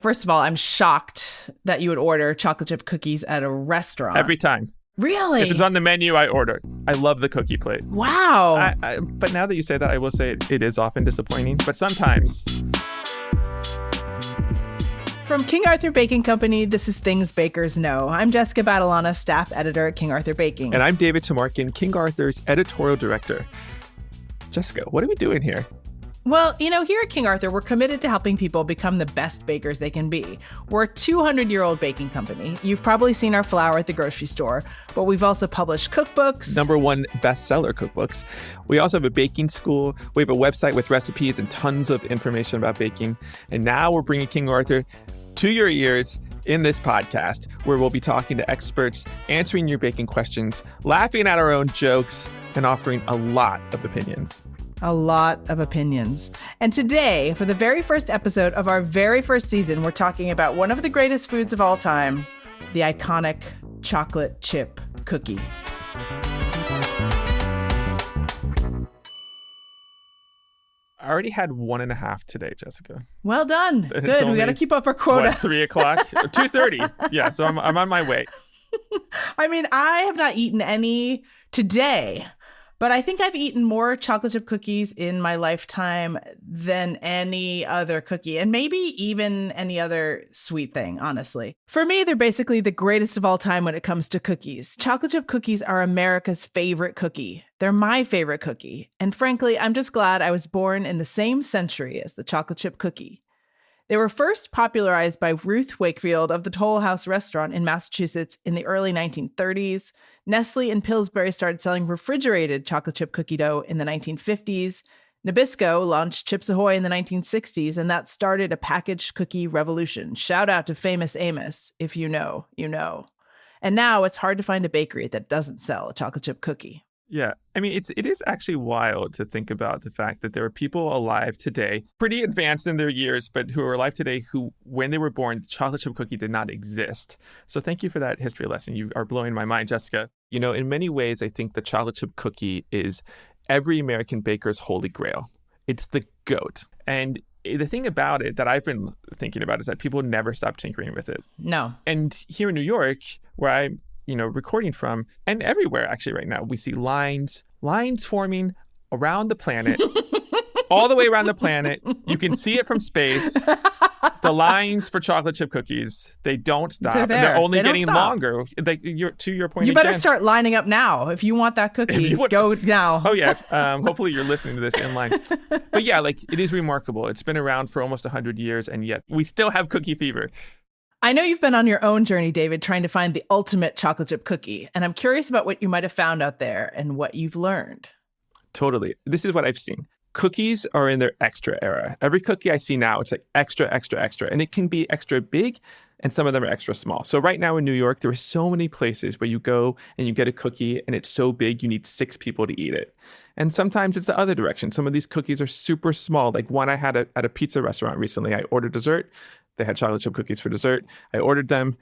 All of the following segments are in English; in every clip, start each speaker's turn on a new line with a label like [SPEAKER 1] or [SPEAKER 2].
[SPEAKER 1] First of all, I'm shocked that you would order chocolate chip cookies at a restaurant.
[SPEAKER 2] Every time.
[SPEAKER 1] Really?
[SPEAKER 2] If it's on the menu, I order. I love the cookie plate.
[SPEAKER 1] Wow.
[SPEAKER 2] But now that you say that, I will say it is often disappointing, but sometimes.
[SPEAKER 1] From King Arthur Baking Company, this is Things Bakers Know. I'm Jessica Badalona, staff editor at King Arthur Baking.
[SPEAKER 2] And I'm David Tamarkin, King Arthur's editorial director. Jessica, what are we doing here?
[SPEAKER 1] Well, here at King Arthur, we're committed to helping people become the best bakers they can be. We're a 200-year-old baking company. You've probably seen our flour at the grocery store, but we've also published cookbooks.
[SPEAKER 2] #1 bestseller cookbooks. We also have a baking school. We have a website with recipes and tons of information about baking. And now we're bringing King Arthur to your ears in this podcast, where we'll be talking to experts, answering your baking questions, laughing at our own jokes, and offering a lot of opinions.
[SPEAKER 1] A lot of opinions. And today, for the very first episode of our very first season, we're talking about one of the greatest foods of all time, the iconic chocolate chip cookie.
[SPEAKER 2] I already had 1.5 today, Jessica.
[SPEAKER 1] Well done. Good. We got to keep up our quota.
[SPEAKER 2] 3 o'clock? 2:30. Yeah, so I'm on my way.
[SPEAKER 1] I mean, I have not eaten any today, but I think I've eaten more chocolate chip cookies in my lifetime than any other cookie, and maybe even any other sweet thing, honestly. For me, they're basically the greatest of all time when it comes to cookies. Chocolate chip cookies are America's favorite cookie. They're my favorite cookie. And frankly, I'm just glad I was born in the same century as the chocolate chip cookie. They were first popularized by Ruth Wakefield of the Toll House restaurant in Massachusetts in the early 1930s. Nestle and Pillsbury started selling refrigerated chocolate chip cookie dough in the 1950s. Nabisco launched Chips Ahoy in the 1960s, and that started a packaged cookie revolution. Shout out to Famous Amos. If you know, you know. And now it's hard to find a bakery that doesn't sell a chocolate chip cookie.
[SPEAKER 2] Yeah, I mean, it is actually wild to think about the fact that there are people alive today, pretty advanced in their years, but who are alive today who, when they were born, the chocolate chip cookie did not exist. So thank you for that history lesson. You are blowing my mind, Jessica. In many ways, I think the chocolate chip cookie is every American baker's holy grail. It's the GOAT. And the thing about it that I've been thinking about is that people never stop tinkering with it.
[SPEAKER 1] No.
[SPEAKER 2] And here in New York, where I'm recording from, and everywhere actually right now, we see lines forming around the planet, all the way around the planet. You can see it from space. The lines for chocolate chip cookies, they don't stop.
[SPEAKER 1] They're there.
[SPEAKER 2] They're only
[SPEAKER 1] They don't
[SPEAKER 2] getting
[SPEAKER 1] stop.
[SPEAKER 2] longer. To your point,
[SPEAKER 1] You better
[SPEAKER 2] again,
[SPEAKER 1] start lining up now. If you want that cookie, go now.
[SPEAKER 2] Oh, yeah. Hopefully you're listening to this in line. But yeah, it is remarkable. It's been around for almost 100 years, and yet we still have cookie fever.
[SPEAKER 1] I know you've been on your own journey, David, trying to find the ultimate chocolate chip cookie, and I'm curious about what you might have found out there and what you've learned.
[SPEAKER 2] Totally. This is what I've seen. Cookies are in their extra era. Every cookie I see now, it's like extra, extra, extra. And it can be extra big, and some of them are extra small. So right now in New York, there are so many places where you go and you get a cookie, and it's so big, you need 6 people to eat it. And sometimes it's the other direction. Some of these cookies are super small. Like one I had at a pizza restaurant recently. I ordered dessert. They had chocolate chip cookies for dessert. I ordered them,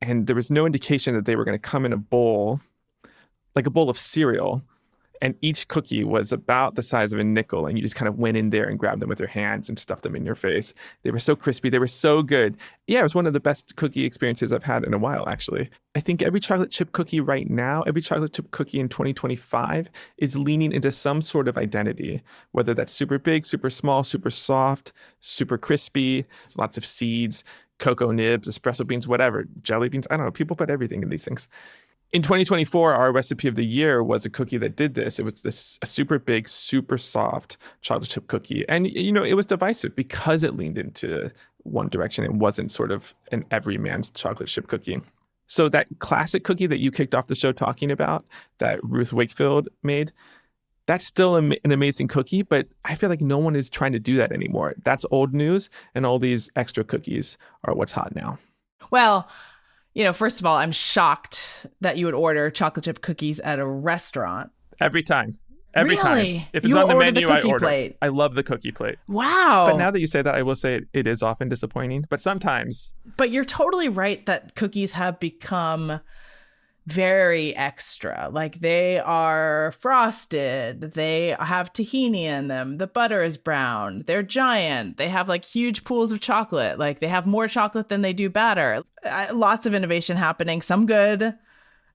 [SPEAKER 2] and there was no indication that they were going to come in a bowl, like a bowl of cereal. And each cookie was about the size of a nickel, and you just kind of went in there and grabbed them with your hands and stuffed them in your face. They were so crispy. They were so good. Yeah, it was one of the best cookie experiences I've had in a while, actually. I think every chocolate chip cookie right now, every chocolate chip cookie in 2025 is leaning into some sort of identity, whether that's super big, super small, super soft, super crispy, lots of seeds, cocoa nibs, espresso beans, whatever, jelly beans. I don't know. People put everything in these things. In 2024, our recipe of the year was a cookie that did this. It was a super big, super soft chocolate chip cookie. And, it was divisive because it leaned into one direction. It wasn't sort of an everyman's chocolate chip cookie. So that classic cookie that you kicked off the show talking about, that Ruth Wakefield made, that's still an amazing cookie, but I feel like no one is trying to do that anymore. That's old news, and all these extra cookies are what's hot now.
[SPEAKER 1] Well, first of all, I'm shocked that you would order chocolate chip cookies at a restaurant.
[SPEAKER 2] Every time. Every
[SPEAKER 1] really?
[SPEAKER 2] time. If it's
[SPEAKER 1] You
[SPEAKER 2] on the
[SPEAKER 1] order
[SPEAKER 2] menu,
[SPEAKER 1] the
[SPEAKER 2] I
[SPEAKER 1] cookie
[SPEAKER 2] order.
[SPEAKER 1] plate.
[SPEAKER 2] I love the cookie plate.
[SPEAKER 1] Wow.
[SPEAKER 2] But now that you say that, I will say it is often disappointing. But sometimes.
[SPEAKER 1] But you're totally right that cookies have become very extra. Like they are frosted. They have tahini in them. The butter is brown. They're giant. They have like huge pools of chocolate. Like they have more chocolate than they do batter. Lots of innovation happening. Some good,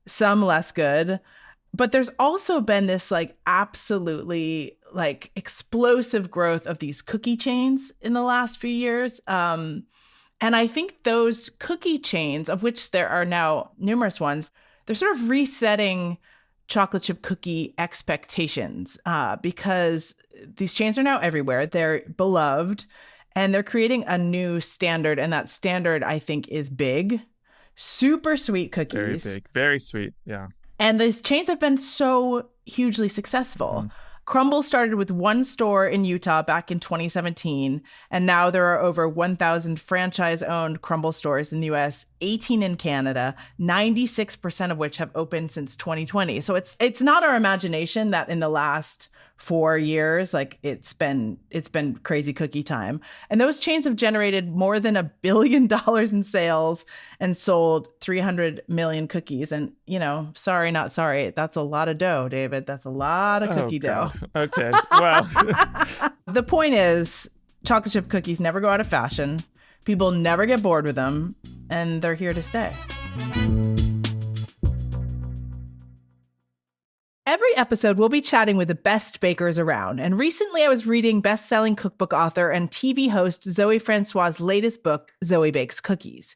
[SPEAKER 1] some less good. But there's also been this like absolutely like explosive growth of these cookie chains in the last few years. And I think those cookie chains, of which there are now numerous ones, they're sort of resetting chocolate chip cookie expectations because these chains are now everywhere. They're beloved and they're creating a new standard. And that standard, I think, is big, super sweet cookies.
[SPEAKER 2] Very big, very sweet. Yeah.
[SPEAKER 1] And these chains have been so hugely successful. Crumble started with one store in Utah back in 2017, and now there are over 1,000 franchise-owned Crumble stores in the U.S., 18 in Canada, 96% of which have opened since 2020. So it's not our imagination that in the last 4 years, like it's been crazy cookie time. And those chains have generated more than $1 billion in sales and sold 300 million cookies. And, you know, sorry, not sorry. That's a lot of dough, David. That's a lot of cookie dough.
[SPEAKER 2] Okay. Well,
[SPEAKER 1] the point is chocolate chip cookies never go out of fashion. People never get bored with them, and they're here to stay. Every episode, we'll be chatting with the best bakers around. And recently, I was reading best-selling cookbook author and TV host Zoë François' latest book, Zoë Bakes Cookies.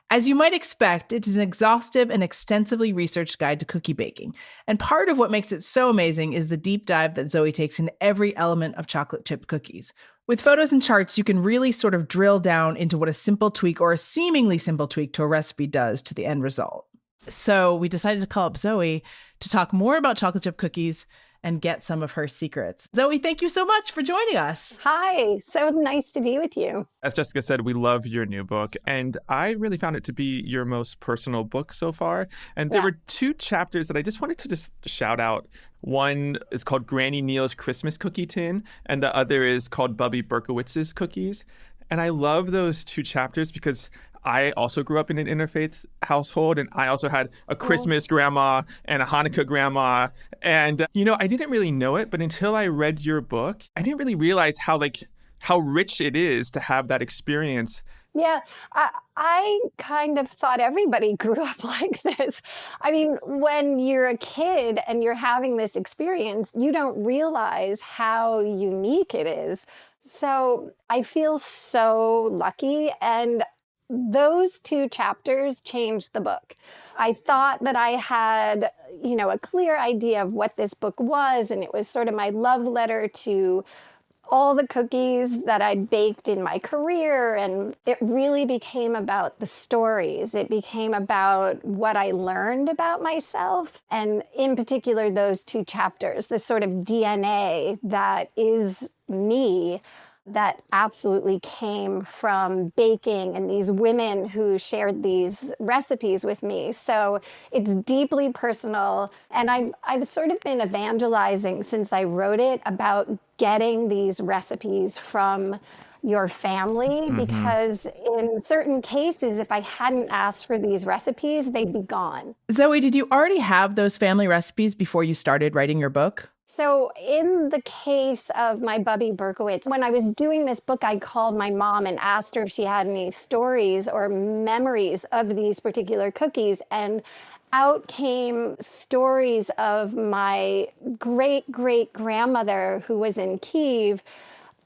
[SPEAKER 1] As you might expect, it is an exhaustive and extensively researched guide to cookie baking. And part of what makes it so amazing is the deep dive that Zoë takes in every element of chocolate chip cookies. With photos and charts, you can really sort of drill down into what a simple tweak or a seemingly simple tweak to a recipe does to the end result. So we decided to call up Zoë to talk more about chocolate chip cookies and get some of her secrets. Zoë, thank you so much for joining us.
[SPEAKER 3] Hi, so nice to be with you.
[SPEAKER 2] as Jessica said, we love your new book. And I really found it to be your most personal book so far. And there were two chapters that I just wanted to just shout out. One is called Granny Neal's Christmas Cookie Tin, and the other is called Bubby Berkowitz's Cookies. And I love those two chapters because I also grew up in an interfaith household, and I also had a Christmas grandma and a Hanukkah grandma. And, I didn't really know it, but until I read your book, I didn't really realize how rich it is to have that experience.
[SPEAKER 3] Yeah, I kind of thought everybody grew up like this. I mean, when you're a kid and you're having this experience, you don't realize how unique it is. So I feel so lucky. And those two chapters changed the book. I thought that I had, a clear idea of what this book was, and it was sort of my love letter to all the cookies that I'd baked in my career. And it really became about the stories. It became about what I learned about myself. And in particular, those two chapters, the sort of DNA that is me, that absolutely came from baking and these women who shared these recipes with me. So it's deeply personal. And I've sort of been evangelizing since I wrote it about getting these recipes from your family, because in certain cases, if I hadn't asked for these recipes, they'd be gone.
[SPEAKER 1] Zoë, did you already have those family recipes before you started writing your book?
[SPEAKER 3] So in the case of my Bubby Berkowitz, when I was doing this book, I called my mom and asked her if she had any stories or memories of these particular cookies. And out came stories of my great-great-grandmother who was in Kyiv,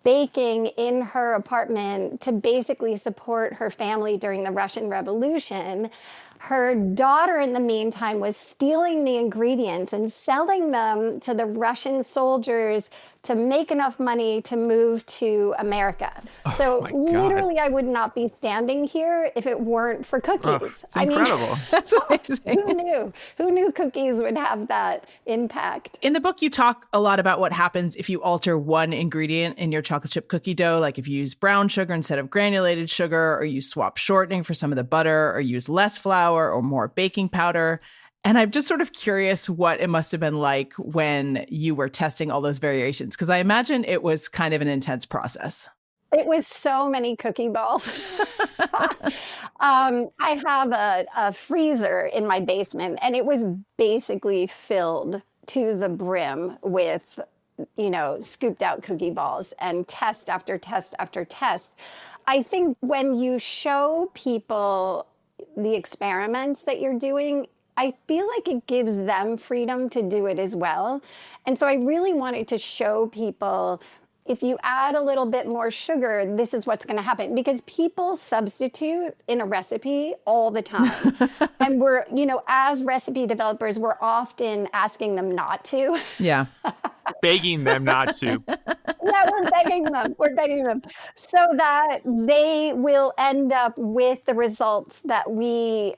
[SPEAKER 3] baking in her apartment to basically support her family during the Russian Revolution. Her daughter, in the meantime, was stealing the ingredients and selling them to the Russian soldiers to make enough money to move to America. So literally, I would not be standing here if it weren't for cookies.
[SPEAKER 2] It's incredible.
[SPEAKER 1] That's amazing.
[SPEAKER 3] Who knew cookies would have that impact?
[SPEAKER 1] In the book, you talk a lot about what happens if you alter one ingredient in your chocolate chip cookie dough, like if you use brown sugar instead of granulated sugar, or you swap shortening for some of the butter, or use less flour or more baking powder. And I'm just sort of curious what it must have been like when you were testing all those variations, because I imagine it was kind of an intense process.
[SPEAKER 3] It was so many cookie balls. I have a freezer in my basement, and it was basically filled to the brim with, scooped out cookie balls and test after test after test. I think when you show people the experiments that you're doing, I feel like it gives them freedom to do it as well. And so I really wanted to show people, if you add a little bit more sugar, this is what's going to happen, because people substitute in a recipe all the time. And we're, as recipe developers, we're often asking them not to.
[SPEAKER 1] Yeah.
[SPEAKER 2] Begging them not to.
[SPEAKER 3] Yeah, we're begging them so that they will end up with the results that we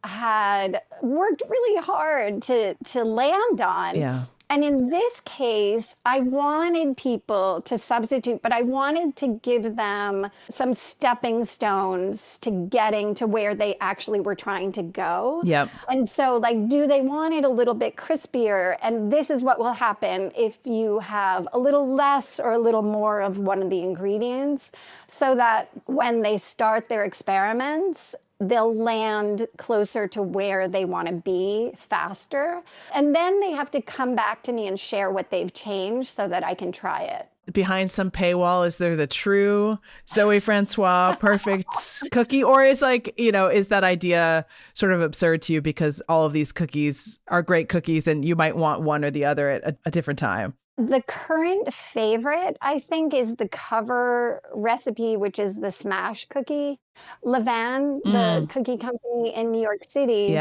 [SPEAKER 3] had worked really hard to land on.
[SPEAKER 1] Yeah.
[SPEAKER 3] And in this case, I wanted people to substitute, but I wanted to give them some stepping stones to getting to where they actually were trying to go.
[SPEAKER 1] Yep.
[SPEAKER 3] And so, do they want it a little bit crispier? And this is what will happen if you have a little less or a little more of one of the ingredients, so that when they start their experiments, they'll land closer to where they want to be faster. And then they have to come back to me and share what they've changed so that I can try it.
[SPEAKER 1] Behind some paywall, is there the true Zoë François perfect cookie? Or is is that idea sort of absurd to you because all of these cookies are great cookies and you might want one or the other at a different time?
[SPEAKER 3] The current favorite, I think, is the cover recipe, which is the smash cookie. Levain, the cookie company in New York City,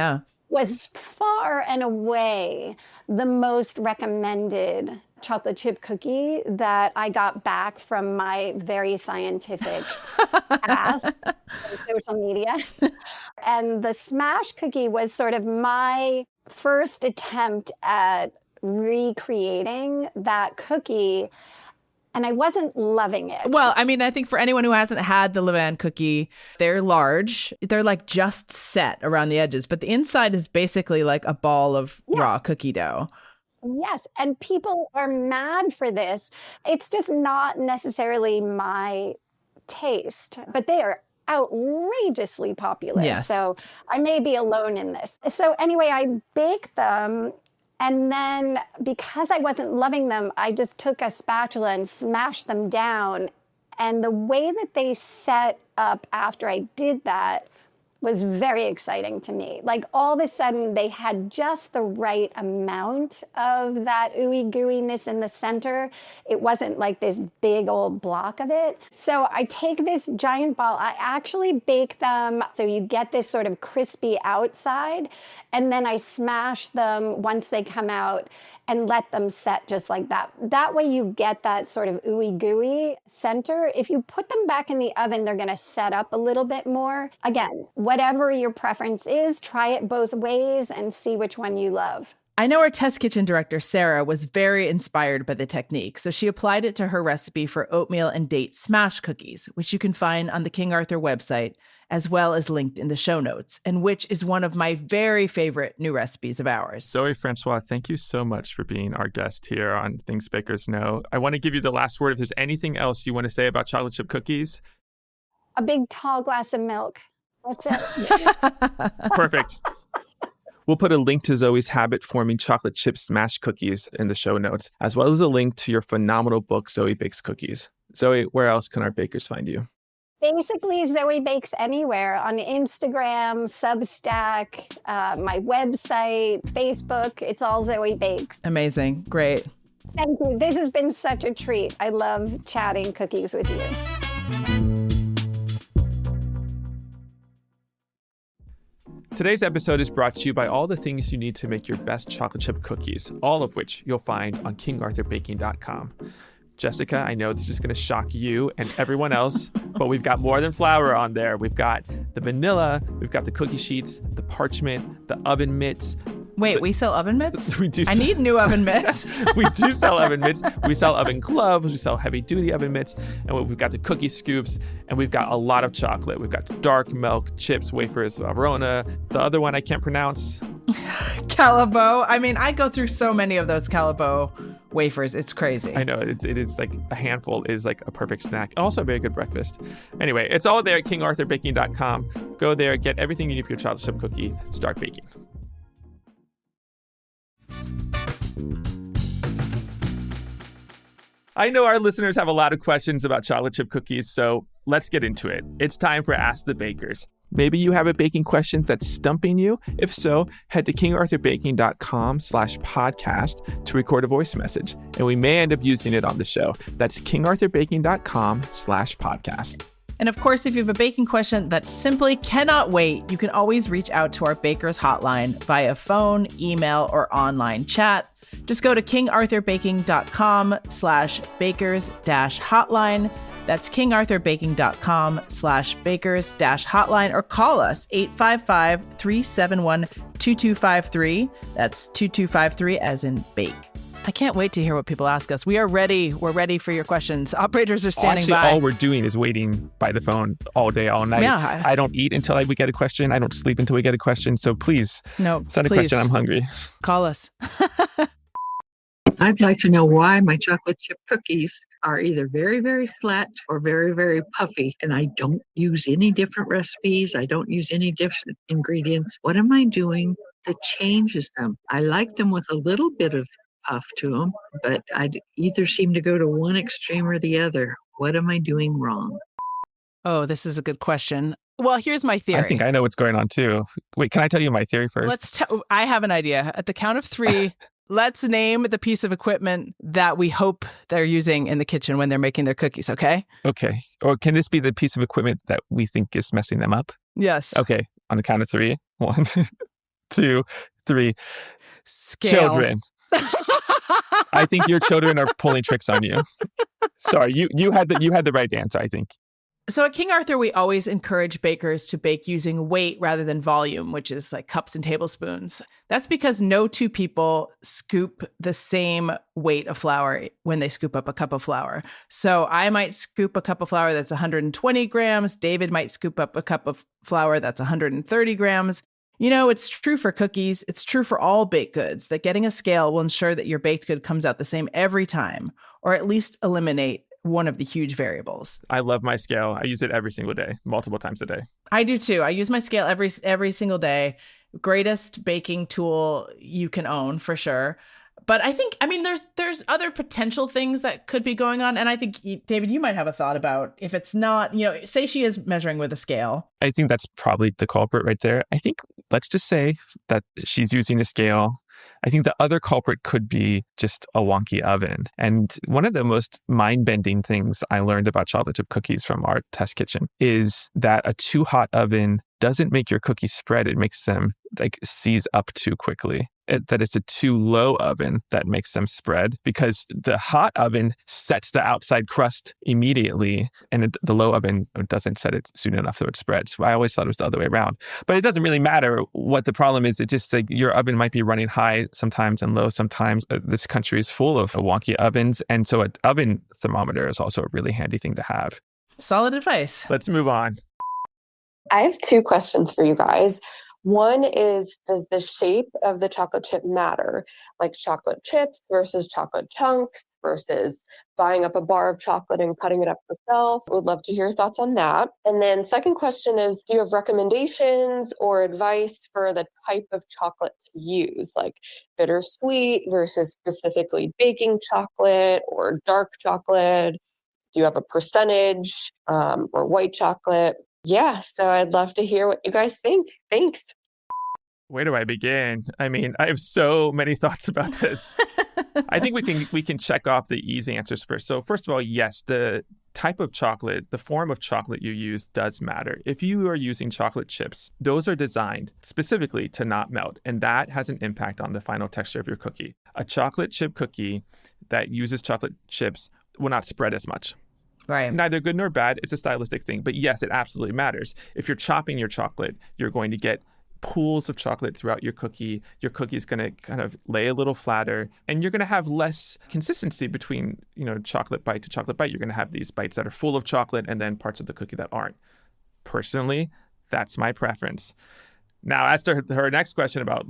[SPEAKER 3] was far and away the most recommended chocolate chip cookie that I got back from my very scientific ask on social media. And the smash cookie was sort of my first attempt at recreating that cookie, and I wasn't loving it.
[SPEAKER 1] Well, I mean, I think for anyone who hasn't had the Levain cookie, they're large. They're just set around the edges, but the inside is basically like a ball of raw cookie dough.
[SPEAKER 3] Yes, and people are mad for this. It's just not necessarily my taste, but they are outrageously popular.
[SPEAKER 1] Yes.
[SPEAKER 3] So I may be alone in this. So anyway, I baked them. And then because I wasn't loving them, I just took a spatula and smashed them down. And the way that they set up after I did that was very exciting to me. All of a sudden, they had just the right amount of that ooey gooiness in the center. It wasn't like this big old block of it. So I take this giant ball, I actually bake them so you get this sort of crispy outside, and then I smash them once they come out and let them set just like that. That way you get that sort of ooey gooey center. If you put them back in the oven, they're going to set up a little bit more. Again, whatever your preference is, try it both ways and see which one you love.
[SPEAKER 1] I know our test kitchen director, Sarah, was very inspired by the technique, so she applied it to her recipe for oatmeal and date smash cookies, which you can find on the King Arthur website, as well as linked in the show notes, and which is one of my very favorite new recipes of ours.
[SPEAKER 2] Zoë François, thank you so much for being our guest here on Things Bakers Know. I want to give you the last word. If there's anything else you want to say about chocolate chip cookies.
[SPEAKER 3] A big tall glass of milk. That's it.
[SPEAKER 2] Perfect. We'll put a link to Zoe's habit-forming chocolate chip smash cookies in the show notes, as well as a link to your phenomenal book, Zoë Bakes Cookies. Zoe, where else can our bakers find you?
[SPEAKER 3] Basically, Zoë Bakes anywhere, on Instagram, Substack, my website, Facebook. It's all Zoë Bakes.
[SPEAKER 1] Amazing. Great.
[SPEAKER 3] Thank you. This has been such a treat. I love chatting cookies with you.
[SPEAKER 2] Today's episode is brought to you by all the things you need to make your best chocolate chip cookies, all of which you'll find on kingarthurbaking.com. Jessica, I know this is going to shock you and everyone else, but we've got more than flour on there. We've got the vanilla, we've got the cookie sheets, the parchment, the oven mitts.
[SPEAKER 1] Wait, we sell oven mitts?
[SPEAKER 2] We do.
[SPEAKER 1] I need new oven mitts.
[SPEAKER 2] We do sell oven mitts. We sell oven gloves. We sell heavy-duty oven mitts. And we've got the cookie scoops. And we've got a lot of chocolate. We've got dark milk, chips, wafers, Verona. The other one I can't pronounce.
[SPEAKER 1] Calabo. I mean, I go through so many of those Calabo wafers. It's crazy.
[SPEAKER 2] I know it is like a handful is like a perfect snack. Also a very good breakfast. Anyway, it's all there at kingarthurbaking.com. Go there, get everything you need for your chocolate chip cookie, start baking. I know our listeners have a lot of questions about chocolate chip cookies, so let's get into it. It's time for Ask the Bakers. Maybe you have a baking question that's stumping you. If so, head to kingarthurbaking.com/podcast to record a voice message, and we may end up using it on the show. That's kingarthurbaking.com/podcast.
[SPEAKER 1] And of course, if you have a baking question that simply cannot wait, you can always reach out to our Bakers hotline via phone, email, or online chat. Just go to kingarthurbaking.com/bakers-hotline. That's kingarthurbaking.com/bakers-hotline, or call us 855-371-2253. That's 2253 as in bake. I can't wait to hear what people ask us. We are ready. We're ready for your questions. Operators are standing by.
[SPEAKER 2] All we're doing is waiting by the phone all day, all night.
[SPEAKER 1] Yeah.
[SPEAKER 2] I don't eat until we get a question. I don't sleep until we get a question. So please send a question. I'm hungry.
[SPEAKER 1] Call us.
[SPEAKER 4] I'd like to know why my chocolate chip cookies are either very, very flat or very, very puffy. And I don't use any different recipes. I don't use any different ingredients. What am I doing that changes them? I like them with a little bit of puff to them, but I either seem to go to one extreme or the other. What am I doing wrong?
[SPEAKER 1] Oh, this is a good question. Well, here's my theory.
[SPEAKER 2] I think I know what's going on too. Wait, can I tell you my theory first?
[SPEAKER 1] I have an idea. At the count of 3, let's name the piece of equipment that we hope they're using in the kitchen when they're making their cookies, okay?
[SPEAKER 2] Okay. Or can this be the piece of equipment that we think is messing them up?
[SPEAKER 1] Yes.
[SPEAKER 2] Okay. On the count of 3. 1, 2, 3.
[SPEAKER 1] Scale.
[SPEAKER 2] Children. I think your children are pulling tricks on you. Sorry, you had the right answer, I think.
[SPEAKER 1] So at King Arthur, we always encourage bakers to bake using weight rather than volume, which is like cups and tablespoons. That's because no two people scoop the same weight of flour when they scoop up a cup of flour. So I might scoop a cup of flour that's 120 grams. David might scoop up a cup of flour that's 130 grams. You know, it's true for cookies. It's true for all baked goods that getting a scale will ensure that your baked good comes out the same every time, or at least eliminate one of the huge variables.
[SPEAKER 2] I love my scale. I use it every single day, multiple times a day.
[SPEAKER 1] I do too. I use my scale every single day. Greatest baking tool you can own for sure. But I mean, there's other potential things that could be going on. And I think, David, you might have a thought about if it's not, say she is measuring with a scale.
[SPEAKER 2] I think that's probably the culprit right there. I think let's just say that she's using a scale. I think the other culprit could be just a wonky oven. And one of the most mind-bending things I learned about chocolate chip cookies from our test kitchen is that a too hot oven doesn't make your cookies spread. It makes them seize up too quickly. That it's a too low oven that makes them spread, because the hot oven sets the outside crust immediately and the low oven doesn't set it soon enough so it spreads. So I always thought it was the other way around. But it doesn't really matter what the problem is. It just your oven might be running high sometimes and low sometimes. This country is full of wonky ovens. And so an oven thermometer is also a really handy thing to have.
[SPEAKER 1] Solid advice.
[SPEAKER 2] Let's move on.
[SPEAKER 5] I have 2 questions for you guys. One is, does the shape of the chocolate chip matter? Like chocolate chips versus chocolate chunks versus buying up a bar of chocolate and cutting it up yourself? Would love to hear your thoughts on that. And then second question is, do you have recommendations or advice for the type of chocolate to use? Like bittersweet versus specifically baking chocolate or dark chocolate? Do you have a percentage or white chocolate? Yeah, so I'd love to hear what you guys think. Thanks.
[SPEAKER 2] Where do I begin? I mean, I have so many thoughts about this. I think we can check off the easy answers first. So first of all, yes, the type of chocolate, the form of chocolate you use does matter. If you are using chocolate chips, those are designed specifically to not melt, and that has an impact on the final texture of your cookie. A chocolate chip cookie that uses chocolate chips will not spread as much.
[SPEAKER 1] Right.
[SPEAKER 2] Neither good nor bad. It's a stylistic thing. But yes, it absolutely matters. If you're chopping your chocolate, you're going to get pools of chocolate throughout your cookie. Your cookie is going to kind of lay a little flatter, and you're going to have less consistency between, chocolate bite to chocolate bite. You're going to have these bites that are full of chocolate and then parts of the cookie that aren't. Personally, that's my preference. Now, as to her next question about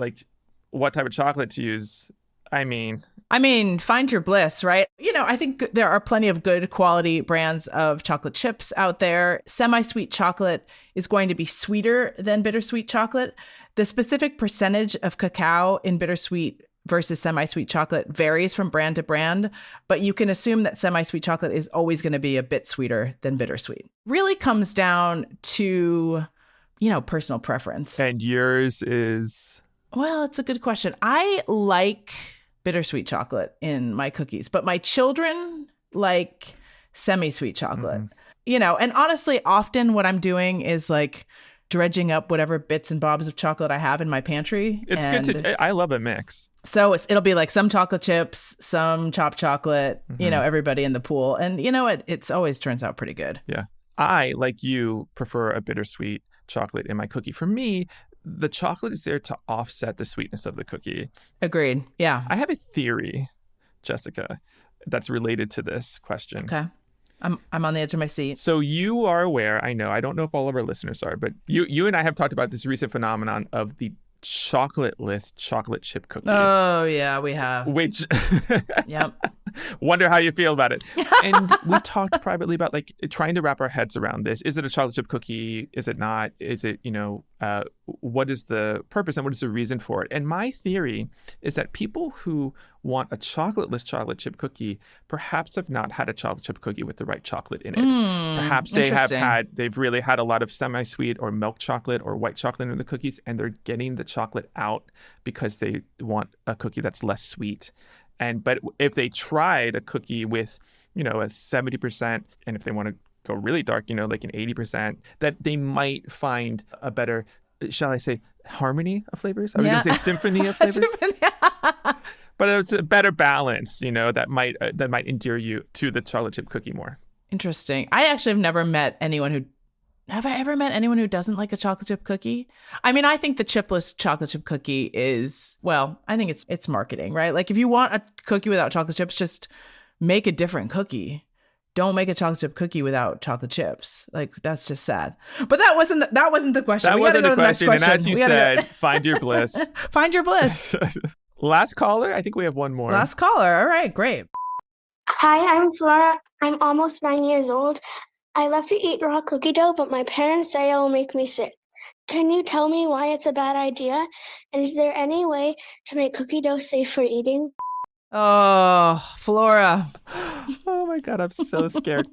[SPEAKER 2] what type of chocolate to use,
[SPEAKER 1] I mean, find your bliss, right? You know, I think there are plenty of good quality brands of chocolate chips out there. Semi-sweet chocolate is going to be sweeter than bittersweet chocolate. The specific percentage of cacao in bittersweet versus semi-sweet chocolate varies from brand to brand, but you can assume that semi-sweet chocolate is always going to be a bit sweeter than bittersweet. Really comes down to, you know, personal preference.
[SPEAKER 2] And yours is?
[SPEAKER 1] Well, it's a good question. I like bittersweet chocolate in my cookies, but my children like semi-sweet chocolate. You know, and honestly, often what I'm doing is like dredging up whatever bits and bobs of chocolate I have in my pantry.
[SPEAKER 2] It's good to, I love a mix.
[SPEAKER 1] So it'll be like some chocolate chips, some chopped chocolate, you know, everybody in the pool. And you know, it's always turns out pretty good.
[SPEAKER 2] Yeah. I, like you, prefer a bittersweet chocolate in my cookie. For me, the chocolate is there to offset the sweetness of the cookie.
[SPEAKER 1] Agreed. Yeah.
[SPEAKER 2] I have a theory, Jessica, that's related to this question.
[SPEAKER 1] Okay. I'm on the edge of my seat.
[SPEAKER 2] So you are aware, I know, I don't know if all of our listeners are, but you and I have talked about this recent phenomenon of the chocolate-less chocolate chip cookie.
[SPEAKER 1] Oh, yeah, we have.
[SPEAKER 2] Which,
[SPEAKER 1] yep.
[SPEAKER 2] Wonder how you feel about it. And we talked privately about like trying to wrap our heads around this. Is it a chocolate chip cookie? Is it not? Is it, you know, what is the purpose and what is the reason for it? And my theory is that people who want a chocolate-less chocolate chip cookie perhaps have not had a chocolate chip cookie with the right chocolate in it. Perhaps they've really had a lot of semi-sweet or milk chocolate or white chocolate in the cookies, and they're getting the chocolate out because they want a cookie that's less sweet. But if they tried a cookie with, you know, a 70%, and if they want to go really dark, you know, like an 80%, that they might find a better, shall I say, harmony of flavors? I was going to say symphony of flavors. But it's a better balance, you know, that might endear you to the chocolate chip cookie more.
[SPEAKER 1] Interesting. I actually have never met anyone who... Have I ever met anyone who doesn't like a chocolate chip cookie? I mean, I think the chipless chocolate chip cookie is, well, I think it's marketing, right? Like if you want a cookie without chocolate chips, just make a different cookie. Don't make a chocolate chip cookie without chocolate chips. Like that's just sad. But that wasn't the question.
[SPEAKER 2] That wasn't the question. And as you said, find your bliss.
[SPEAKER 1] Find your bliss.
[SPEAKER 2] Last caller. I think we have one more.
[SPEAKER 1] Last caller. All right, great.
[SPEAKER 6] Hi, I'm Flora. I'm almost 9 years old. I love to eat raw cookie dough, but my parents say it will make me sick. Can you tell me why it's a bad idea? And is there any way to make cookie dough safe for eating?
[SPEAKER 1] Oh, Flora.
[SPEAKER 2] Oh my God, I'm so scared.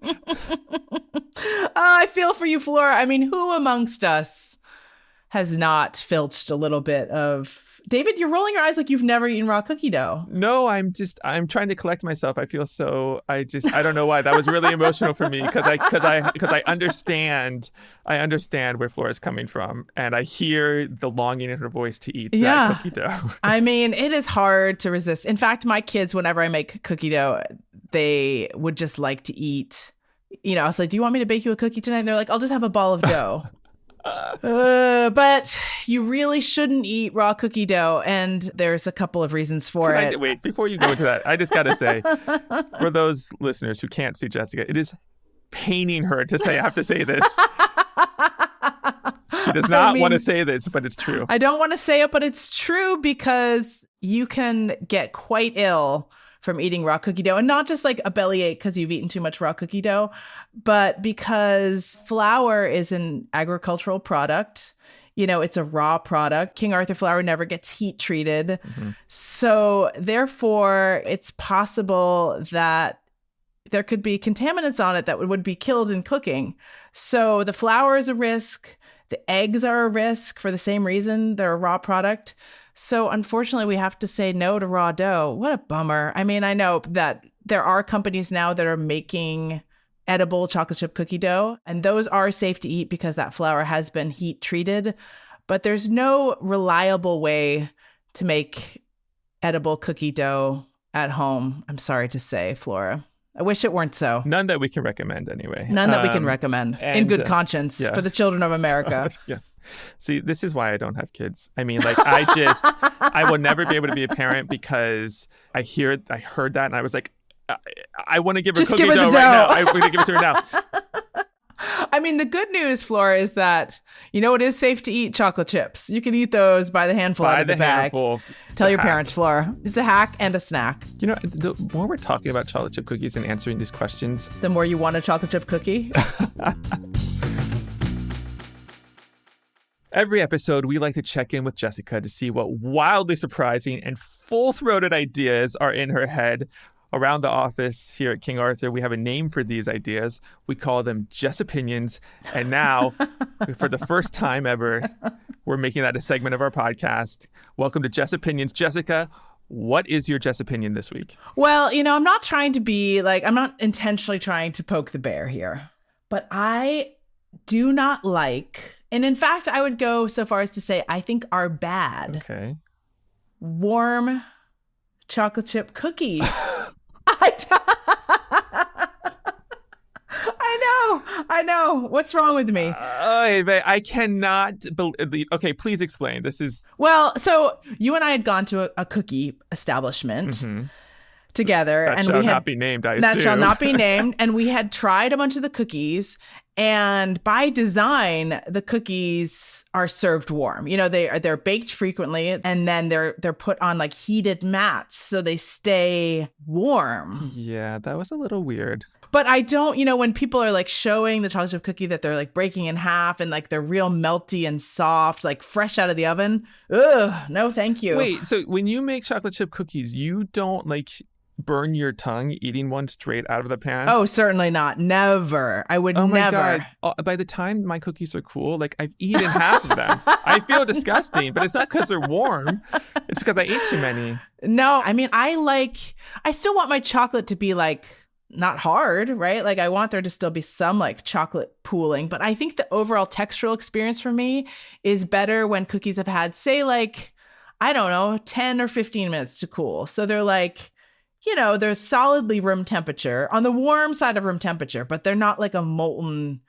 [SPEAKER 1] I feel for you, Flora. I mean, who amongst us has not filched a little bit of... David, you're rolling your eyes like you've never eaten raw cookie dough.
[SPEAKER 2] No, I'm trying to collect myself. I feel so, I don't know why. That was really emotional for me because I understand where Flora's coming from, and I hear the longing in her voice to eat that cookie dough.
[SPEAKER 1] I mean, it is hard to resist. In fact, my kids, whenever I make cookie dough, they would just like to eat, you know, I was like, do you want me to bake you a cookie tonight? And they're like, I'll just have a ball of dough. But you really shouldn't eat raw cookie dough, and there's a couple of reasons for it.
[SPEAKER 2] Wait, before you go into that, I just gotta say, for those listeners who can't see Jessica, it is paining her to say I have to say this. She does not want to say this, but it's true.
[SPEAKER 1] I don't want to say it, but it's true because you can get quite ill from eating raw cookie dough, and not just like a bellyache because you've eaten too much raw cookie dough, but because flour is an agricultural product. You know, it's a raw product. King Arthur flour never gets heat treated. So therefore, it's possible that there could be contaminants on it that would be killed in cooking. So the flour is a risk. The eggs are a risk for the same reason. They're a raw product. So unfortunately, we have to say no to raw dough. What a bummer. I mean, I know that there are companies now that are making edible chocolate chip cookie dough, and those are safe to eat because that flour has been heat treated. But there's no reliable way to make edible cookie dough at home. I'm sorry to say, Flora. I wish it weren't so.
[SPEAKER 2] None that we can recommend anyway.
[SPEAKER 1] None that we can recommend in good conscience for the children of America.
[SPEAKER 2] Yeah. See, this is why I don't have kids. I mean, like, I will never be able to be a parent because I heard that and I was like, I want to give her cookie dough right now. I want to give it to her now.
[SPEAKER 1] I mean, the good news, Flora, is that, it is safe to eat chocolate chips. You can eat those by the handful out of the bag. Tell your parents, Flora. It's a hack and a snack.
[SPEAKER 2] The more we're talking about chocolate chip cookies and answering these questions,
[SPEAKER 1] the more you want a chocolate chip cookie.
[SPEAKER 2] Every episode, we like to check in with Jessica to see what wildly surprising and full-throated ideas are in her head. Around the office here at King Arthur, we have a name for these ideas. We call them Jess Opinions. And now, for the first time ever, we're making that a segment of our podcast. Welcome to Jess Opinions. Jessica, what is your Jess opinion this week?
[SPEAKER 1] Well, I'm not trying to be I'm not intentionally trying to poke the bear here, but I do not like, and in fact, I would go so far as to say I think are bad.
[SPEAKER 2] Okay.
[SPEAKER 1] Warm chocolate chip cookies. I know. What's wrong with me?
[SPEAKER 2] I cannot believe. Okay, please explain. This is...
[SPEAKER 1] Well, so you and I had gone to a cookie establishment together.
[SPEAKER 2] That shall not be named, I assume.
[SPEAKER 1] That shall not be named. And we had tried a bunch of the cookies. And by design, the cookies are served warm. They're baked frequently, and then they're put on heated mats so they stay warm.
[SPEAKER 2] Yeah, that was a little weird.
[SPEAKER 1] But I don't, when people are showing the chocolate chip cookie that they're breaking in half and they're real melty and soft, fresh out of the oven. Ugh, no, thank you.
[SPEAKER 2] Wait, so when you make chocolate chip cookies, you don't burn your tongue eating one straight out of the pan?
[SPEAKER 1] Oh, certainly not. Never. I would never.
[SPEAKER 2] God. By the time my cookies are cool, I've eaten half of them. I feel disgusting, but it's not because they're warm. It's because I ate too many.
[SPEAKER 1] No, I mean, I still want my chocolate to be not hard, right? I want there to still be some chocolate pooling, but I think the overall textural experience for me is better when cookies have had, say, I don't know, 10 or 15 minutes to cool. So they're they're solidly room temperature, on the warm side of room temperature, but they're not a molten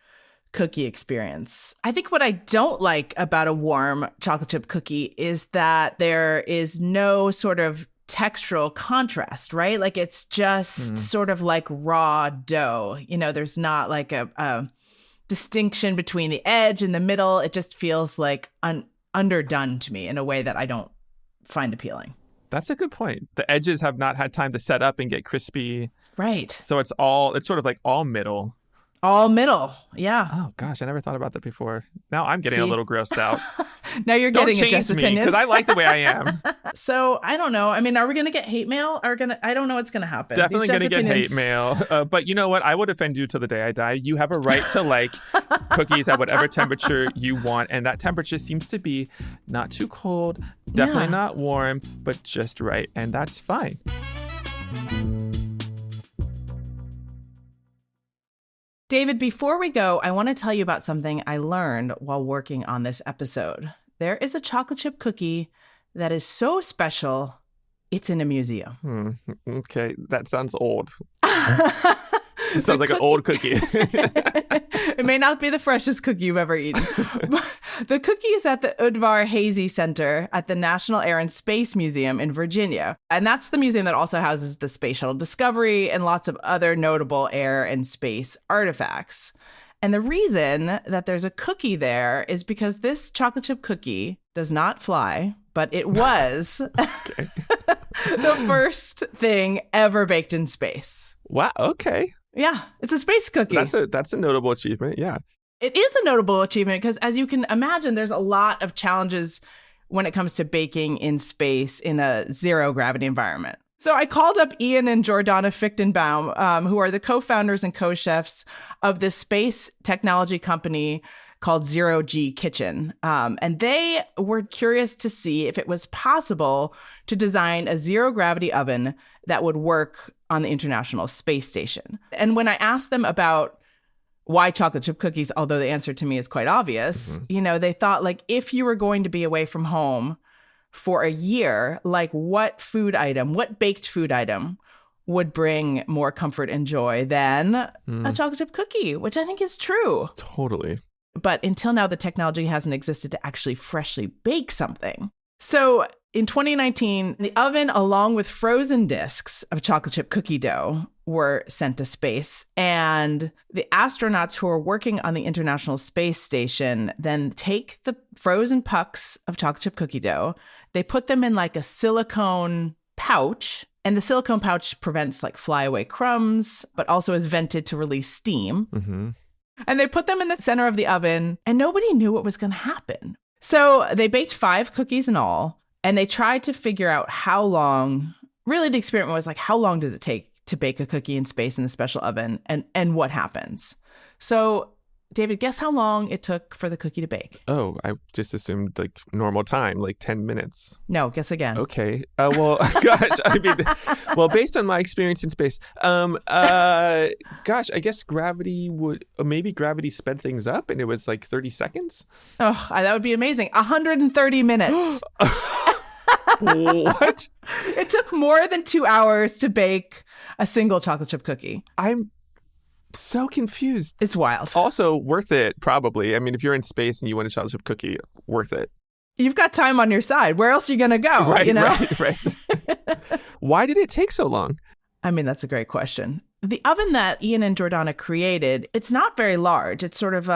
[SPEAKER 1] cookie experience. I think what I don't like about a warm chocolate chip cookie is that there is no sort of textural contrast, right? It's just sort of raw dough. There's not a distinction between the edge and the middle. It just feels underdone to me in a way that I don't find appealing.
[SPEAKER 2] That's a good point. The edges have not had time to set up and get crispy.
[SPEAKER 1] Right.
[SPEAKER 2] So it's sort of all middle.
[SPEAKER 1] All middle. Yeah.
[SPEAKER 2] Oh, gosh. I never thought about that before. Now I'm getting a little grossed out.
[SPEAKER 1] Now you're getting a Jess opinion.
[SPEAKER 2] Because I like the way I am.
[SPEAKER 1] So I don't know. I mean, are we going to get hate mail? I don't know what's going to happen.
[SPEAKER 2] Definitely going to get hate mail. But you know what? I would offend you till the day I die. You have a right to like cookies at whatever temperature you want. And that temperature seems to be not too cold, definitely not warm, but just right. And that's fine.
[SPEAKER 1] David, before we go, I want to tell you about something I learned while working on this episode. There is a chocolate chip cookie that is so special, it's in a museum.
[SPEAKER 2] Okay, that sounds old. It sounds like an old cookie.
[SPEAKER 1] It may not be the freshest cookie you've ever eaten. But the cookie is at the Udvar Hazy Center at the National Air and Space Museum in Virginia. And that's the museum that also houses the Space Shuttle Discovery and lots of other notable air and space artifacts. And the reason that there's a cookie there is because this chocolate chip cookie does not fly, but it was the first thing ever baked in space.
[SPEAKER 2] Wow, okay.
[SPEAKER 1] Yeah, it's a space cookie.
[SPEAKER 2] That's a notable achievement, yeah.
[SPEAKER 1] It is a notable achievement because, as you can imagine, there's a lot of challenges when it comes to baking in space in a zero-gravity environment. So I called up Ian and Jordana Fichtenbaum, who are the co-founders and co-chefs of this space technology company called Zero G Kitchen. And they were curious to see if it was possible to design a zero-gravity oven that would work on the International Space Station. And when I asked them about why chocolate chip cookies, although the answer to me is quite obvious, they thought, like, if you were going to be away from home for a year, like, what baked food item would bring more comfort and joy than a chocolate chip cookie, which I think is true.
[SPEAKER 2] Totally.
[SPEAKER 1] But until now, the technology hasn't existed to actually freshly bake something. So In 2019, the oven, along with frozen discs of chocolate chip cookie dough, were sent to space. And the astronauts who are working on the International Space Station then take the frozen pucks of chocolate chip cookie dough, they put them in like a silicone pouch, and the silicone pouch prevents like flyaway crumbs, but also is vented to release steam.
[SPEAKER 2] Mm-hmm.
[SPEAKER 1] And they put them in the center of the oven, and nobody knew what was going to happen. So they baked 5 cookies in all, and they tried to figure out how long, really the experiment was like, how long does it take to bake a cookie in space in the special oven, and what happens? So David, guess how long it took for the cookie to bake?
[SPEAKER 2] Oh, I just assumed like normal time, like 10 minutes.
[SPEAKER 1] No, guess again.
[SPEAKER 2] Okay. Well, gosh, I mean, well, based on my experience in space, gosh, I guess maybe gravity sped things up and it was like 30 seconds.
[SPEAKER 1] Oh, that would be amazing. 130 minutes.
[SPEAKER 2] What?
[SPEAKER 1] It took more than 2 hours to bake a single chocolate chip cookie.
[SPEAKER 2] I'm so confused.
[SPEAKER 1] It's wild.
[SPEAKER 2] Also worth it, probably. I mean, if you're in space and you want a chocolate chip cookie, worth it.
[SPEAKER 1] You've got time on your side. Where else are you going to go?
[SPEAKER 2] Right,
[SPEAKER 1] you know?
[SPEAKER 2] right. Why did it take so long?
[SPEAKER 1] I mean, that's a great question. The oven that Ian and Jordana created, it's not very large. It's sort of,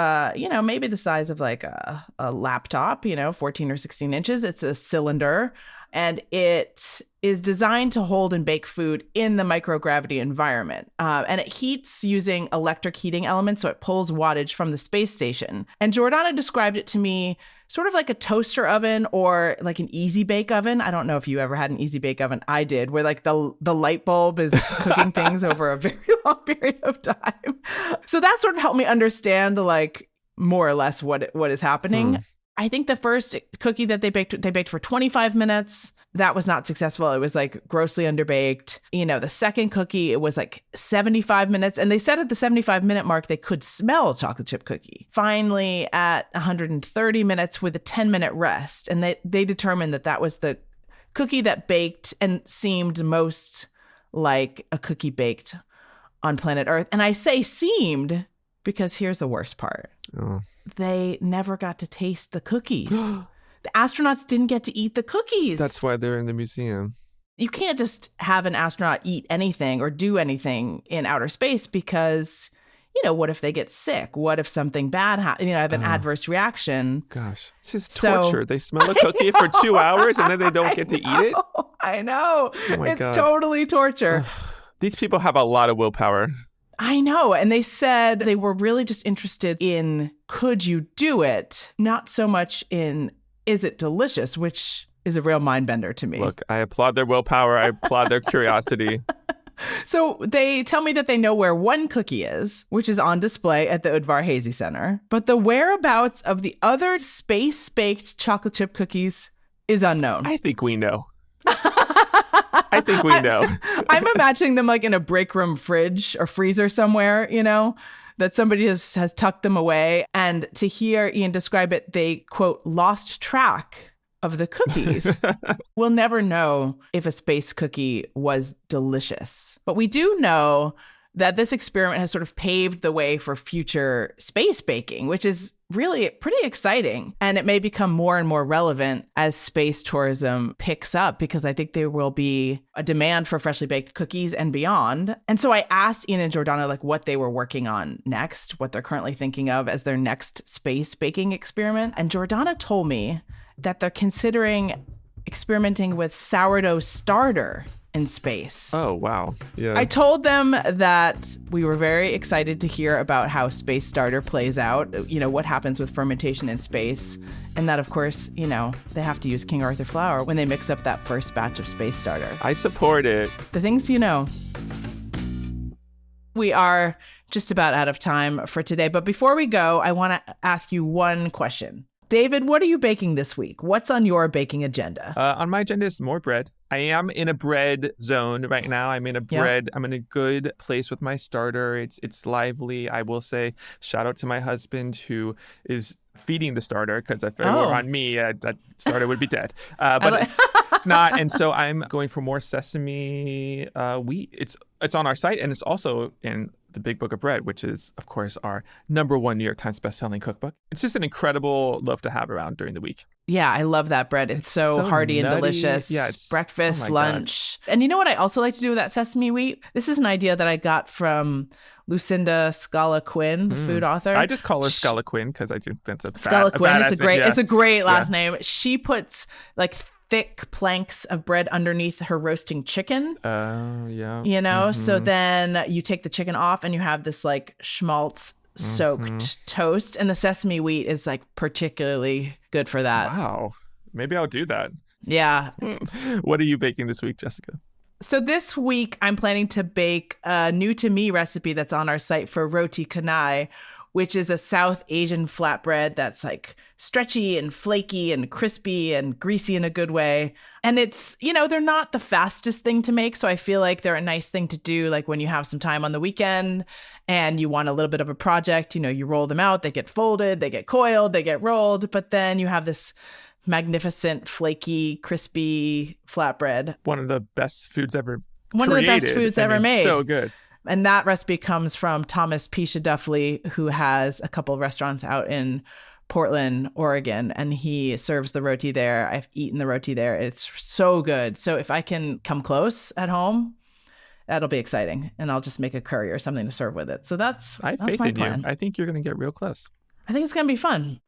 [SPEAKER 1] maybe the size of like a laptop, 14 or 16 inches. It's a cylinder. And it is designed to hold and bake food in the microgravity environment. And it heats using electric heating elements, so it pulls wattage from the space station. And Jordana described it to me sort of like a toaster oven or like an easy bake oven. I don't know if you ever had an easy bake oven. I did, where like the light bulb is cooking things over a very long period of time. So that sort of helped me understand like more or less what is happening. I think the first cookie that they baked for 25 minutes. That was not successful. It was like grossly underbaked. The second cookie, it was like 75 minutes. And they said at the 75-minute mark, they could smell a chocolate chip cookie. Finally, at 130 minutes with a 10-minute rest. And they determined that was the cookie that baked and seemed most like a cookie baked on planet Earth. And I say seemed because here's the worst part.
[SPEAKER 2] Oh.
[SPEAKER 1] They never got to taste the cookies. The astronauts didn't get to eat the cookies.
[SPEAKER 2] That's why they're in the museum.
[SPEAKER 1] You can't just have an astronaut eat anything or do anything in outer space because, what if they get sick? What if something bad happens? Have an adverse reaction.
[SPEAKER 2] Gosh, this is torture. They smell a cookie for 2 hours and then they don't get to eat it?
[SPEAKER 1] I know.
[SPEAKER 2] Oh my God.
[SPEAKER 1] It's totally torture.
[SPEAKER 2] These people have a lot of willpower.
[SPEAKER 1] I know. And they said they were really just interested in, could you do it? Not so much in, is it delicious? Which is a real mind bender to me.
[SPEAKER 2] Look, I applaud their willpower. I applaud their curiosity.
[SPEAKER 1] So they tell me that they know where one cookie is, which is on display at the Udvar Hazy Center. But the whereabouts of the other space-baked chocolate chip cookies is unknown.
[SPEAKER 2] I think we know. I think we know.
[SPEAKER 1] I'm imagining them like in a break room fridge or freezer somewhere, that somebody has tucked them away. And to hear Ian describe it, they, quote, lost track of the cookies. We'll never know if a space cookie was delicious. But we do know that this experiment has sort of paved the way for future space baking, which is really pretty exciting. And it may become more and more relevant as space tourism picks up, because I think there will be a demand for freshly baked cookies and beyond. And so I asked Ian and Jordana like what they were working on next, what they're currently thinking of as their next space baking experiment. And Jordana told me that they're considering experimenting with sourdough starter in space.
[SPEAKER 2] Oh, wow. Yeah.
[SPEAKER 1] I told them that we were very excited to hear about how space starter plays out, what happens with fermentation in space. And that, of course, they have to use King Arthur flour when they mix up that first batch of space starter.
[SPEAKER 2] I support it.
[SPEAKER 1] The things you know. We are just about out of time for today. But before we go, I want to ask you one question. David, what are you baking this week? What's on your baking agenda?
[SPEAKER 2] On my agenda is more bread. I am in a bread zone right now. I'm in a bread. I'm in a good place with my starter. It's lively. I will say, shout out to my husband who is feeding the starter, because if it were on me, that starter would be dead. But it's not. And so I'm going for more sesame wheat. It's on our site, and it's also in the Big Book of Bread, which is, of course, our #1 New York Times bestselling cookbook. It's just an incredible loaf to have around during the week.
[SPEAKER 1] Yeah, I love that bread. It's so hearty and
[SPEAKER 2] nutty.
[SPEAKER 1] delicious.
[SPEAKER 2] Yeah, it's
[SPEAKER 1] breakfast,
[SPEAKER 2] oh my God.
[SPEAKER 1] lunch. And you know what I also like to do with that sesame wheat? This is an idea that I got from Lucinda Scala Quinn, the food author.
[SPEAKER 2] I just call her Scala Quinn because I think that's a
[SPEAKER 1] Scala Quinn. It's a great last
[SPEAKER 2] Yeah.
[SPEAKER 1] name. She puts like thick planks of bread underneath her roasting chicken.
[SPEAKER 2] Oh, yeah.
[SPEAKER 1] You know, so then you take the chicken off and you have this like schmaltz soaked toast, and the sesame wheat is like particularly good for that.
[SPEAKER 2] Wow. Maybe I'll do that.
[SPEAKER 1] Yeah.
[SPEAKER 2] What are you baking this week, Jessica?
[SPEAKER 1] So this week I'm planning to bake a new to me recipe that's on our site for roti canai, which is a South Asian flatbread that's like stretchy and flaky and crispy and greasy in a good way. And it's, you know, they're not the fastest thing to make. So I feel like they're a nice thing to do like when you have some time on the weekend and you want a little bit of a project. You know, you roll them out, they get folded, they get coiled, they get rolled, but then you have this magnificent, flaky, crispy flatbread.
[SPEAKER 2] One of the best foods ever
[SPEAKER 1] One of the best foods ever made.
[SPEAKER 2] So good.
[SPEAKER 1] And that recipe comes from Thomas Pisha Duffley, who has a couple of restaurants out in Portland, Oregon, and he serves the roti there. I've eaten the roti there. It's so good. So if I can come close at home, that'll be exciting. And I'll just make a curry or something to serve with it. So that's
[SPEAKER 2] I have faith
[SPEAKER 1] my
[SPEAKER 2] in
[SPEAKER 1] plan.
[SPEAKER 2] you. I think you're going to get real close.
[SPEAKER 1] I think it's going to be fun.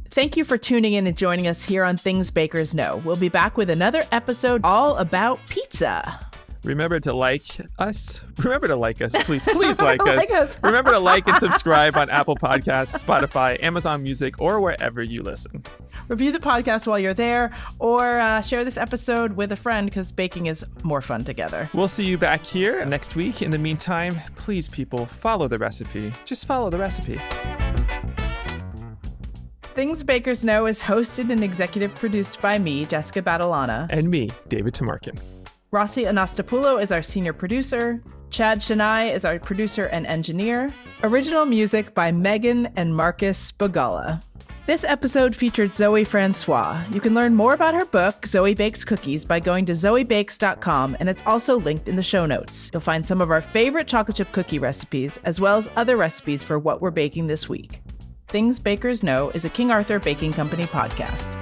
[SPEAKER 1] Thank you for tuning in and joining us here on Things Bakers Know. We'll be back with another episode all about pizza.
[SPEAKER 2] Remember to like us. Remember to like us. Please like us.
[SPEAKER 1] Like us.
[SPEAKER 2] Remember to like and subscribe on Apple Podcasts, Spotify, Amazon Music, or wherever you listen.
[SPEAKER 1] Review the podcast while you're there, or share this episode with a friend because baking is more fun together.
[SPEAKER 2] We'll see you back here next week. In the meantime, please, people, follow the recipe. Just follow the recipe.
[SPEAKER 1] Things Bakers Know is hosted and executive produced by me, Jessica Badalana.
[SPEAKER 2] And me, David Tamarkin.
[SPEAKER 1] Rossi Anastopoulos is our senior producer. Chad Chennai is our producer and engineer. Original music by Megan and Marcus Bagala. This episode featured Zoë François. You can learn more about her book, Zoë Bakes Cookies, by going to zoebakes.com, and it's also linked in the show notes. You'll find some of our favorite chocolate chip cookie recipes, as well as other recipes for what we're baking this week. Things Bakers Know is a King Arthur Baking Company podcast.